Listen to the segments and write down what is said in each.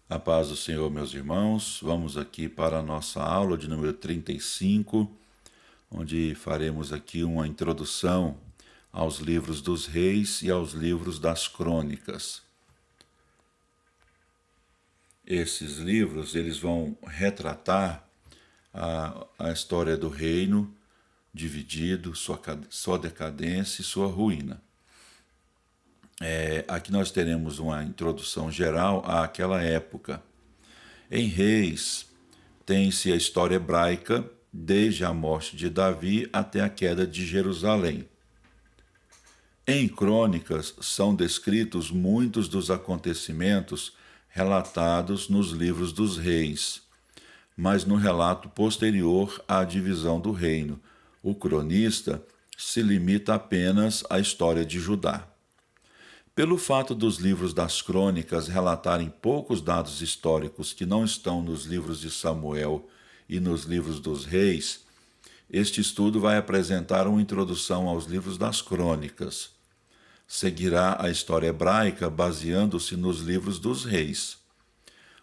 A paz do Senhor, meus irmãos. Vamos aqui para a nossa aula de número 35, onde faremos aqui uma introdução aos livros dos reis e aos livros das crônicas. Esses livros eles vão retratar a história do reino dividido, sua decadência e sua ruína. Aqui nós teremos uma introdução geral àquela época. Em Reis, tem-se a história hebraica, desde a morte de Davi até a queda de Jerusalém. Em Crônicas, são descritos muitos dos acontecimentos relatados nos livros dos reis, mas no relato posterior à divisão do reino, o cronista se limita apenas à história de Judá. Pelo fato dos livros das crônicas relatarem poucos dados históricos que não estão nos livros de Samuel e nos livros dos reis, este estudo vai apresentar uma introdução aos livros das crônicas. Seguirá a história hebraica baseando-se nos livros dos reis.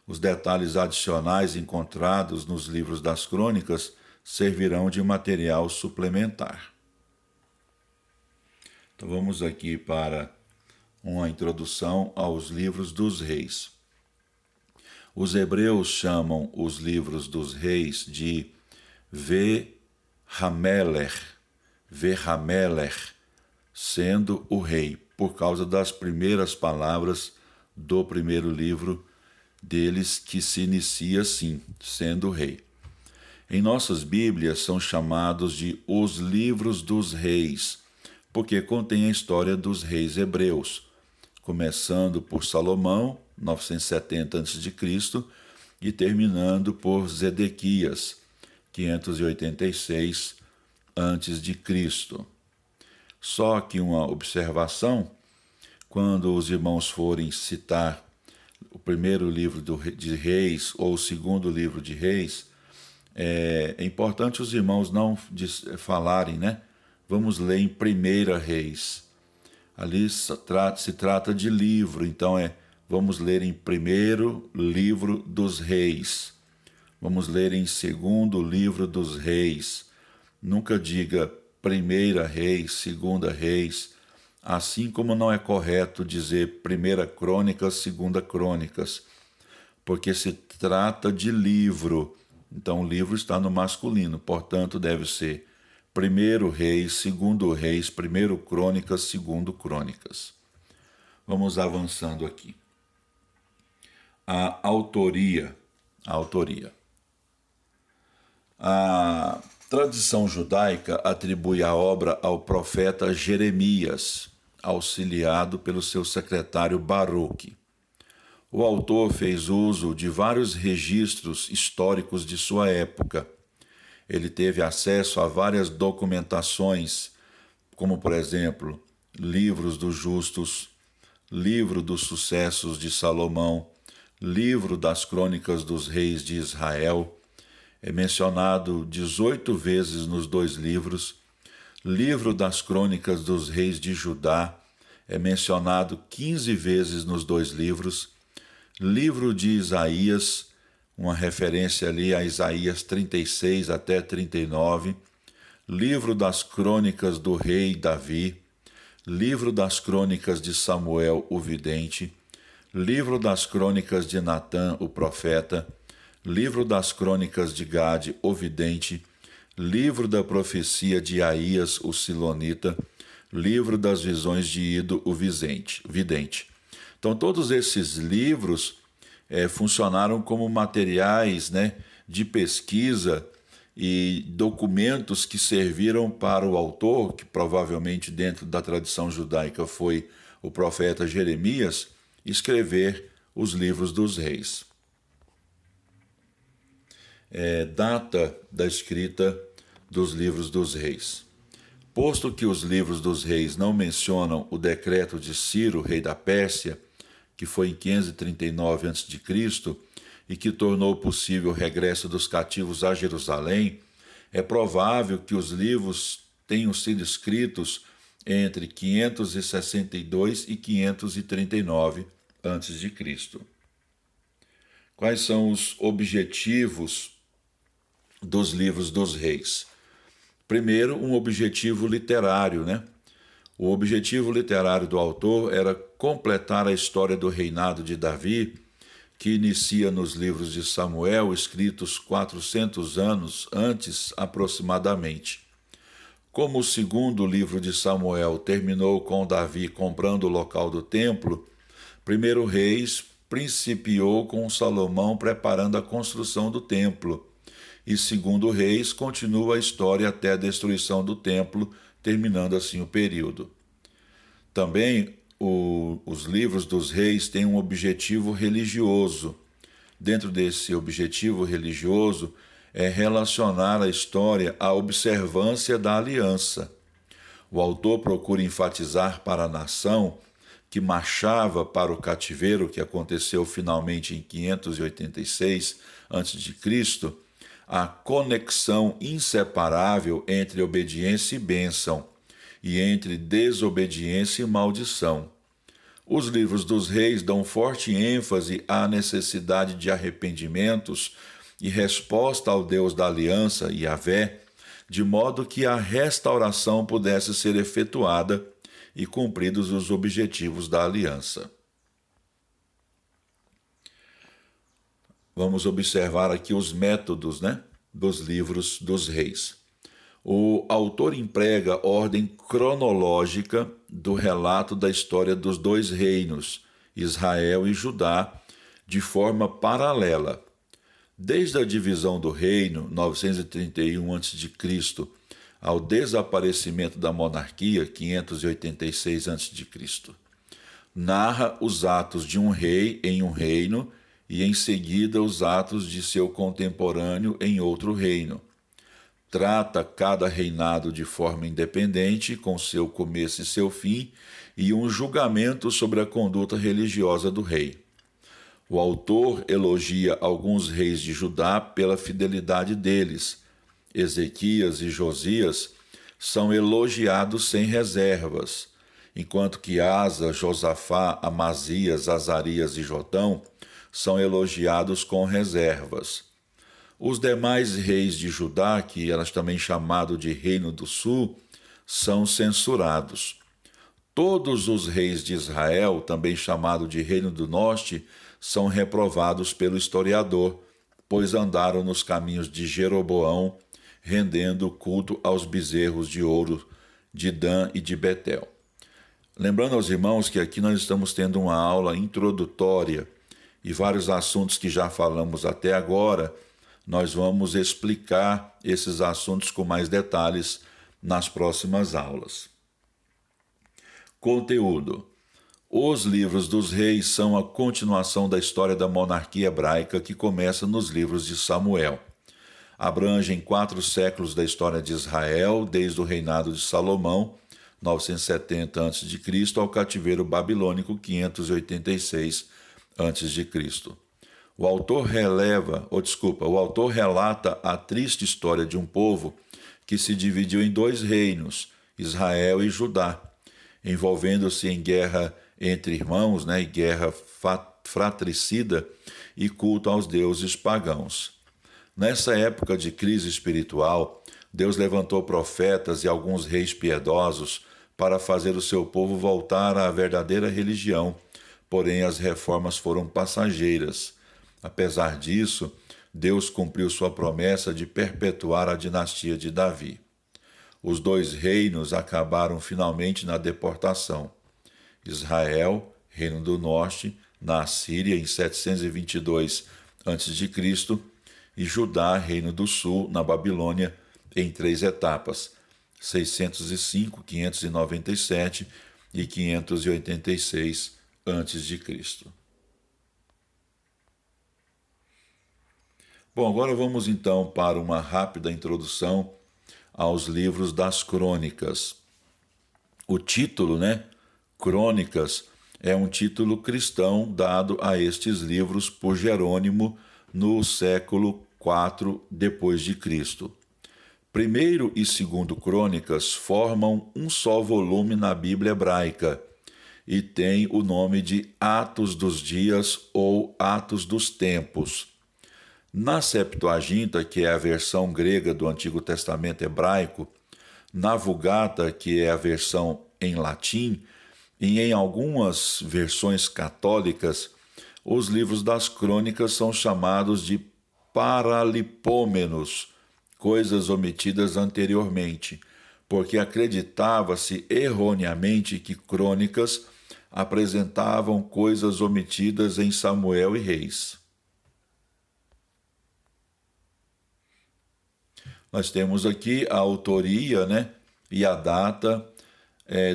Os detalhes adicionais encontrados nos livros das crônicas servirão de material suplementar. Então vamos aqui para uma introdução aos livros dos reis. Os hebreus chamam os livros dos reis de Ve-Hamelech, sendo o rei, por causa das primeiras palavras do primeiro livro deles, que se inicia assim, sendo o rei. Em nossas Bíblias são chamados de os livros dos reis, porque contém a história dos reis hebreus, começando por Salomão, 970 a.C., e terminando por Zedequias, 586 a.C. Só que uma observação: quando os irmãos forem citar o primeiro livro de Reis ou o segundo livro de Reis, é importante os irmãos não falarem, né? Vamos ler em Primeira Reis. Ali se trata de livro, então vamos ler em primeiro livro dos reis, vamos ler em segundo livro dos reis. Nunca diga primeira reis, segunda reis, assim como não é correto dizer primeira crônicas, segunda crônicas, porque se trata de livro, então o livro está no masculino, portanto deve ser primeiro reis, segundo reis, primeiro crônicas, segundo crônicas. Vamos avançando aqui. A autoria. A tradição judaica atribui a obra ao profeta Jeremias, auxiliado pelo seu secretário Baruque. O autor fez uso de vários registros históricos de sua época. Ele teve acesso a várias documentações, como, por exemplo, livros dos justos, livro dos sucessos de Salomão, livro das crônicas dos reis de Israel, é mencionado 18 vezes nos dois livros, livro das crônicas dos reis de Judá, é mencionado 15 vezes nos dois livros, livro de Isaías, uma referência ali a Isaías 36 até 39, livro das crônicas do rei Davi, livro das crônicas de Samuel o vidente, livro das crônicas de Natã o profeta, livro das crônicas de Gade o vidente, livro da profecia de Aías o silonita, livro das visões de Ido o vidente. Então todos esses livros funcionaram como materiais, né, de pesquisa e documentos que serviram para o autor, que provavelmente dentro da tradição judaica foi o profeta Jeremias, escrever os livros dos reis. Data da escrita dos livros dos reis. Posto que os livros dos reis não mencionam o decreto de Ciro, rei da Pérsia, que foi em 539 a.C., e que tornou possível o regresso dos cativos a Jerusalém, é provável que os livros tenham sido escritos entre 562 e 539 a.C. Quais são os objetivos dos livros dos reis? Primeiro, um objetivo literário, né? O objetivo literário do autor era completar a história do reinado de Davi, que inicia nos livros de Samuel, escritos 400 anos antes aproximadamente. Como o segundo livro de Samuel terminou com Davi comprando o local do templo, primeiro Reis principiou com Salomão preparando a construção do templo, e segundo Reis continua a história até a destruição do templo, terminando assim o período. Também os livros dos reis têm um objetivo religioso. Dentro desse objetivo religioso é relacionar a história à observância da aliança. O autor procura enfatizar para a nação que marchava para o cativeiro, que aconteceu finalmente em 586 a.C., a conexão inseparável entre obediência e bênção, e entre desobediência e maldição. Os livros dos reis dão forte ênfase à necessidade de arrependimentos e resposta ao Deus da aliança, Yahvé, de modo que a restauração pudesse ser efetuada e cumpridos os objetivos da aliança. Vamos observar aqui os métodos, dos livros dos reis. O autor emprega ordem cronológica do relato da história dos dois reinos, Israel e Judá, de forma paralela. Desde a divisão do reino, 931 a.C., ao desaparecimento da monarquia, 586 a.C., narra os atos de um rei em um reino e, em seguida, os atos de seu contemporâneo em outro reino. Trata cada reinado de forma independente, com seu começo e seu fim, e um julgamento sobre a conduta religiosa do rei. O autor elogia alguns reis de Judá pela fidelidade deles. Ezequias e Josias são elogiados sem reservas, enquanto que Asa, Josafá, Amazias, Azarias e Jotão são elogiados com reservas. Os demais reis de Judá, que eram também chamados de Reino do Sul, são censurados. Todos os reis de Israel, também chamado de Reino do Norte, são reprovados pelo historiador, pois andaram nos caminhos de Jeroboão, rendendo culto aos bezerros de ouro de Dan e de Betel. Lembrando aos irmãos que aqui nós estamos tendo uma aula introdutória e vários assuntos que já falamos até agora, nós vamos explicar esses assuntos com mais detalhes nas próximas aulas. Conteúdo. Os livros dos reis são a continuação da história da monarquia hebraica que começa nos livros de Samuel. Abrangem 4 séculos da história de Israel, desde o reinado de Salomão, 970 a.C., ao cativeiro babilônico, 586 a.C. O autor relata a triste história de um povo que se dividiu em 2 reinos, Israel e Judá, envolvendo-se em guerra entre irmãos, e guerra fratricida e culto aos deuses pagãos. Nessa época de crise espiritual, Deus levantou profetas e alguns reis piedosos para fazer o seu povo voltar à verdadeira religião, porém as reformas foram passageiras. Apesar disso, Deus cumpriu sua promessa de perpetuar a dinastia de Davi. Os 2 reinos acabaram finalmente na deportação. Israel, Reino do Norte, na Assíria em 722 a.C., e Judá, Reino do Sul, na Babilônia, em 3 etapas, 605, 597 e 586 a.C. Bom, agora vamos então para uma rápida introdução aos livros das crônicas. O título, Crônicas, é um título cristão dado a estes livros por Jerônimo no século IV depois de Cristo. Primeiro e segundo Crônicas formam um só volume na Bíblia hebraica e tem o nome de Atos dos Dias ou Atos dos Tempos. Na Septuaginta, que é a versão grega do Antigo Testamento hebraico, na Vulgata, que é a versão em latim, e em algumas versões católicas, os livros das crônicas são chamados de paralipômenos, coisas omitidas anteriormente, porque acreditava-se erroneamente que crônicas apresentavam coisas omitidas em Samuel e Reis. Nós temos aqui a autoria, e a data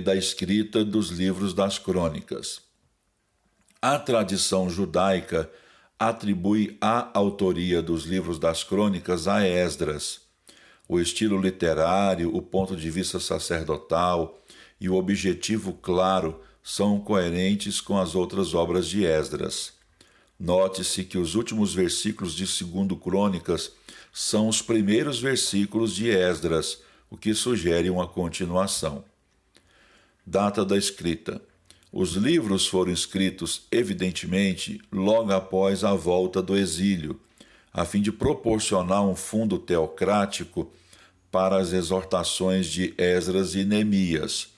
da escrita dos livros das crônicas. A tradição judaica atribui a autoria dos livros das crônicas a Esdras. O estilo literário, o ponto de vista sacerdotal e o objetivo claro são coerentes com as outras obras de Esdras. Note-se que os últimos versículos de 2 Crônicas são os primeiros versículos de Esdras, o que sugere uma continuação. Data da escrita. Os livros foram escritos, evidentemente, logo após a volta do exílio, a fim de proporcionar um fundo teocrático para as exortações de Esdras e Neemias.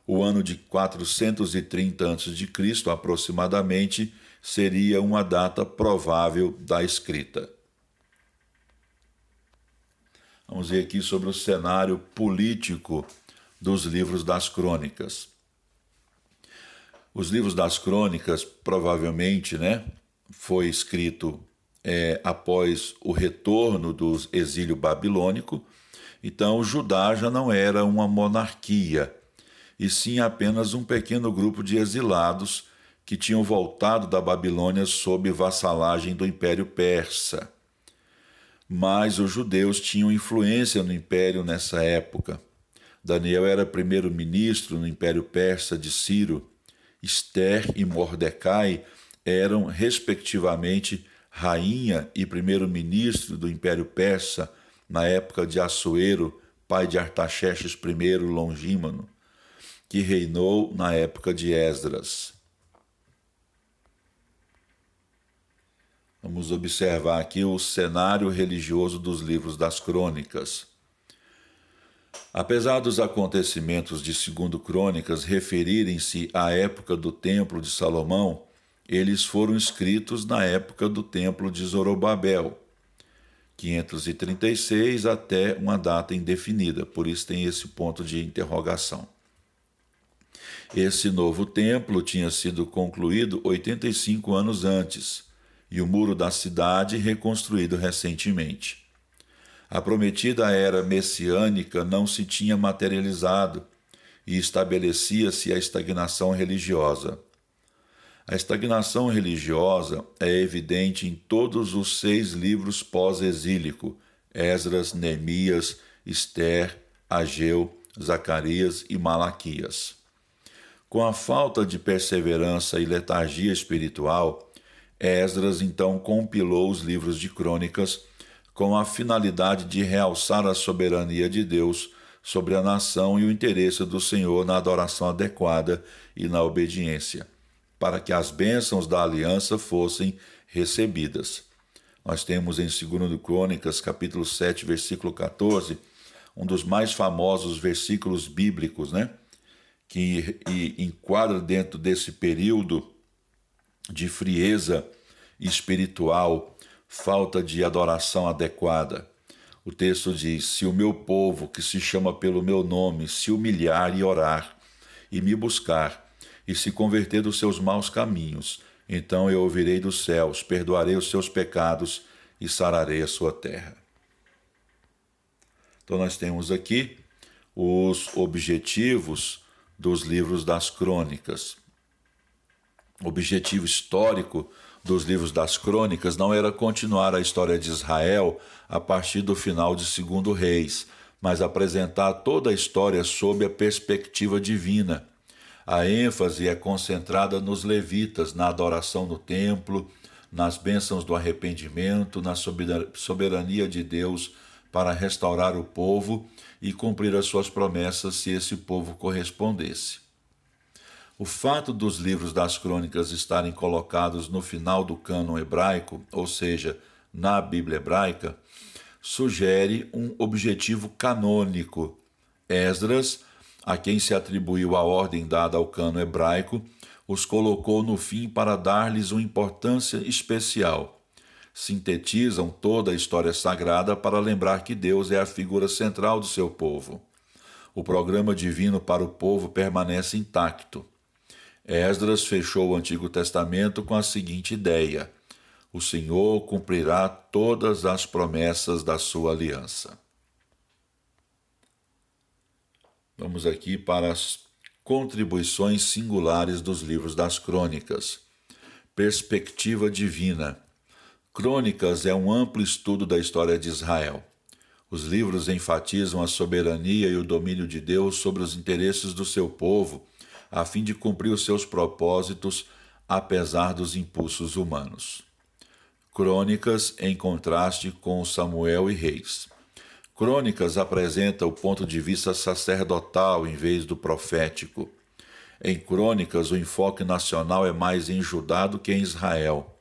O ano de 430 a.C., aproximadamente, seria uma data provável da escrita. Vamos ver aqui sobre o cenário político dos livros das crônicas. Os livros das crônicas, provavelmente, foi escrito após o retorno do exílio babilônico. Então, Judá já não era uma monarquia, e sim apenas um pequeno grupo de exilados que tinham voltado da Babilônia sob vassalagem do Império Persa. Mas os judeus tinham influência no Império nessa época. Daniel era primeiro-ministro no Império Persa de Ciro. Ester e Mordecai eram, respectivamente, rainha e primeiro-ministro do Império Persa na época de Assuero, pai de Artaxerxes I Longímano, que reinou na época de Esdras. Vamos observar aqui o cenário religioso dos livros das crônicas. Apesar dos acontecimentos de 2 Crônicas referirem-se à época do Templo de Salomão, eles foram escritos na época do Templo de Zorobabel, 536 até uma data indefinida, por isso tem esse ponto de interrogação. Esse novo templo tinha sido concluído 85 anos antes, e o muro da cidade reconstruído recentemente. A prometida era messiânica não se tinha materializado e estabelecia-se a estagnação religiosa. A estagnação religiosa é evidente em todos os 6 livros pós-exílico: Esdras, Neemias, Ester, Ageu, Zacarias e Malaquias. Com a falta de perseverança e letargia espiritual, Esdras então compilou os livros de crônicas com a finalidade de realçar a soberania de Deus sobre a nação e o interesse do Senhor na adoração adequada e na obediência, para que as bênçãos da aliança fossem recebidas. Nós temos em 2 Crônicas, capítulo 7, versículo 14, um dos mais famosos versículos bíblicos, que enquadra dentro desse período de frieza espiritual, falta de adoração adequada. O texto diz: se o meu povo, que se chama pelo meu nome, se humilhar e orar, e me buscar, e se converter dos seus maus caminhos, então eu ouvirei dos céus, perdoarei os seus pecados e sararei a sua terra. Então nós temos aqui os objetivos dos livros das crônicas. O objetivo histórico dos livros das crônicas não era continuar a história de Israel a partir do final de 2 Reis, mas apresentar toda a história sob a perspectiva divina. A ênfase é concentrada nos levitas, na adoração no templo, nas bênçãos do arrependimento, na soberania de Deus para restaurar o povo e cumprir as suas promessas se esse povo correspondesse. O fato dos livros das crônicas estarem colocados no final do cânon hebraico, ou seja, na Bíblia hebraica, sugere um objetivo canônico. Esdras, a quem se atribuiu a ordem dada ao cânon hebraico, os colocou no fim para dar-lhes uma importância especial. Sintetizam toda a história sagrada para lembrar que Deus é a figura central do seu povo. O programa divino para o povo permanece intacto. Esdras fechou o Antigo Testamento com a seguinte ideia: o Senhor cumprirá todas as promessas da sua aliança. Vamos aqui para as contribuições singulares dos livros das crônicas. Perspectiva divina. Crônicas é um amplo estudo da história de Israel. Os livros enfatizam a soberania e o domínio de Deus sobre os interesses do seu povo, a fim de cumprir os seus propósitos, apesar dos impulsos humanos. Crônicas em contraste com Samuel e Reis. Crônicas apresenta o ponto de vista sacerdotal em vez do profético. Em Crônicas, o enfoque nacional é mais em Judá do que em Israel.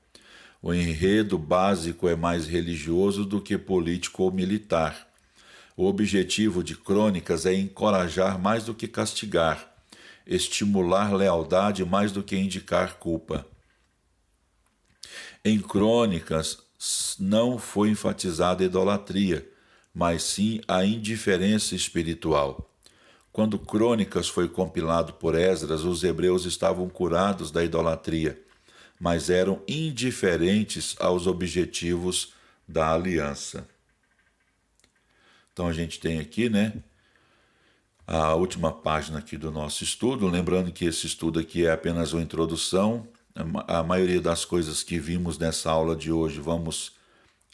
O enredo básico é mais religioso do que político ou militar. O objetivo de Crônicas é encorajar mais do que castigar, estimular lealdade mais do que indicar culpa. Em Crônicas não foi enfatizada a idolatria, mas sim a indiferença espiritual. Quando Crônicas foi compilado por Esdras, os hebreus estavam curados da idolatria, mas eram indiferentes aos objetivos da aliança. Então a gente tem aqui, a última página aqui do nosso estudo, lembrando que esse estudo aqui é apenas uma introdução. A maioria das coisas que vimos nessa aula de hoje vamos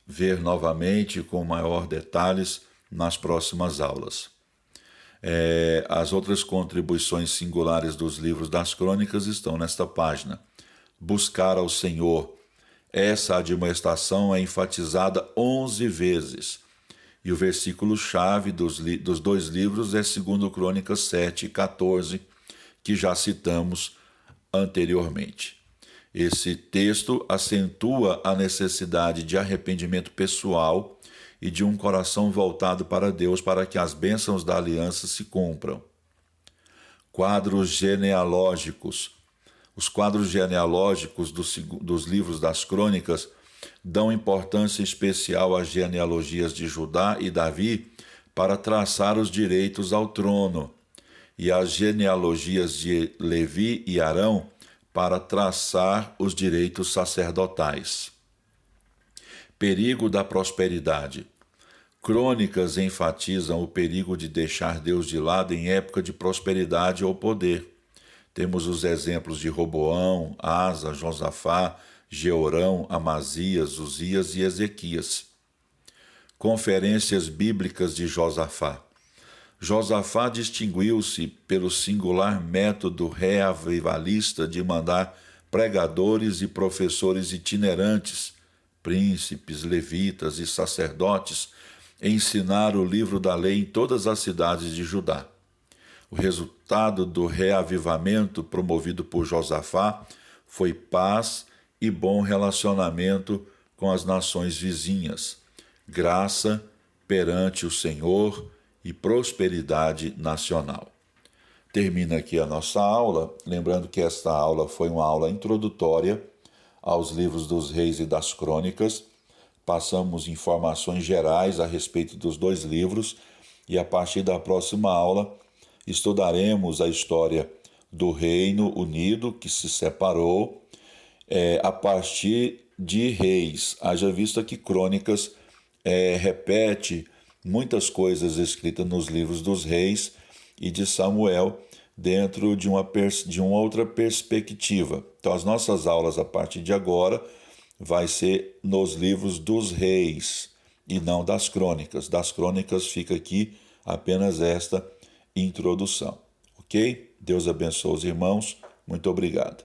ver novamente com maior detalhes nas próximas aulas. As outras contribuições singulares dos livros das crônicas estão nesta página. Buscar ao Senhor. Essa admoestação é enfatizada 11 vezes. E o versículo-chave dos dois livros é 2 Crônicas 7 e 14, que já citamos anteriormente. Esse texto acentua a necessidade de arrependimento pessoal e de um coração voltado para Deus para que as bênçãos da aliança se cumpram. Quadros genealógicos. Os quadros genealógicos dos livros das crônicas dão importância especial às genealogias de Judá e Davi para traçar os direitos ao trono, e às genealogias de Levi e Arão para traçar os direitos sacerdotais. Perigo da prosperidade. Crônicas enfatizam o perigo de deixar Deus de lado em época de prosperidade ou poder. Temos os exemplos de Roboão, Asa, Josafá, Jeorão, Amazias, Uzias e Ezequias. Conferências bíblicas de Josafá. Josafá distinguiu-se pelo singular método reavivalista de mandar pregadores e professores itinerantes, príncipes, levitas e sacerdotes, ensinar o livro da lei em todas as cidades de Judá. O resultado do reavivamento promovido por Josafá foi paz e bom relacionamento com as nações vizinhas, graça perante o Senhor e prosperidade nacional. Termina aqui a nossa aula, lembrando que esta aula foi uma aula introdutória aos livros dos Reis e das Crônicas. Passamos informações gerais a respeito dos dois livros e a partir da próxima aula estudaremos a história do Reino Unido que se separou a partir de Reis. Haja vista que Crônicas repete muitas coisas escritas nos livros dos Reis e de Samuel dentro de uma outra perspectiva. Então, as nossas aulas a partir de agora vai ser nos livros dos Reis e não das Crônicas. Das Crônicas fica aqui apenas esta introdução, ok? Deus abençoe os irmãos. Muito obrigado.